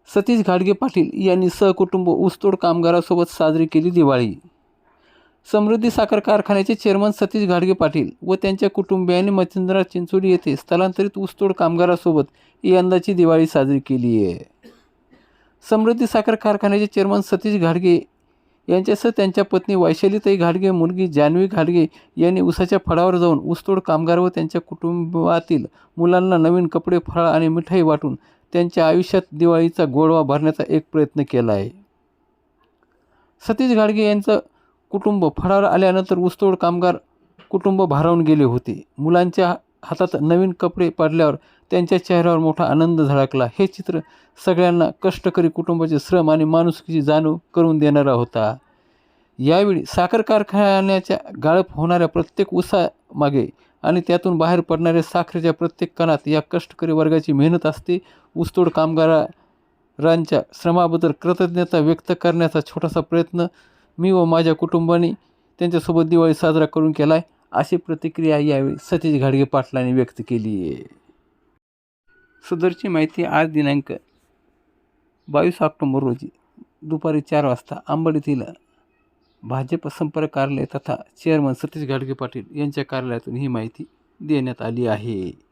सतीश घाडगे पाटील यांनी सहकुटुंब ऊसतोड कामगारासोबत साजरी केली दिवाळी. समृद्धी साखर कारखान्याचे चेअरमन सतीश घाडगे पाटील व त्यांच्या कुटुंबियांनी मच्छिंद्रा चिंचोली येथे स्थलांतरित ऊसतोड कामगारासोबत यंदाची दिवाळी साजरी केली आहे. समृद्धी साखर कारखान्याचे चेअरमन सतीश घाडगे यांच्यासह त्यांच्या पत्नी वैशालीताई घाडगे, मुलगी जान्हवी घाडगे यांनी ऊसाच्या फळावर जाऊन ऊसतोड कामगार व त्यांच्या कुटुंबातील मुलांना नवीन कपडे, फळं आणि मिठाई वाटून त्यांच्या आयुष्यात दिवाळीचा गोडवा भरण्याचा एक प्रयत्न केला आहे. सतीश घाडगे यांचं कुटुंब फळावर आल्यानंतर ऊसतोड कामगार कुटुंब भारावून गेले होते. मुलांच्या हातात नवीन कपडे पडल्यावर त्यांच्या चेहऱ्यावर मोठा आनंद झळकला. हे चित्र सगळ्यांना कष्टकरी कुटुंबाचे श्रम आणि माणुसकीची जाणीव करून देणारा होता. यावेळी साखर कारखान्याच्या गाळप होणाऱ्या प्रत्येक ऊसामागे आणि त्यातून बाहेर पडणाऱ्या साखरेच्या प्रत्येक कणात या कष्टकरी वर्गाची मेहनत असते. ऊसतोड कामगारांच्या श्रमाबद्दल कृतज्ञता व्यक्त करण्याचा छोटासा प्रयत्न मी व माझ्या कुटुंबाने त्यांच्यासोबत दिवाळी साजरा करून केला आहे, अशी प्रतिक्रिया यावेळी सतीश घाडगे पाटलांनी व्यक्त केली आहे. सदरची माहिती आज दिनांक 22 ऑक्टोबर रोजी दुपारी 4 वाजता अंबड येथील भाजप संपर्क कार्यालय तथा चेअरमन सतीश घाडगे पाटील यांच्या कार्यालयातून ही माहिती देण्यात आली आहे.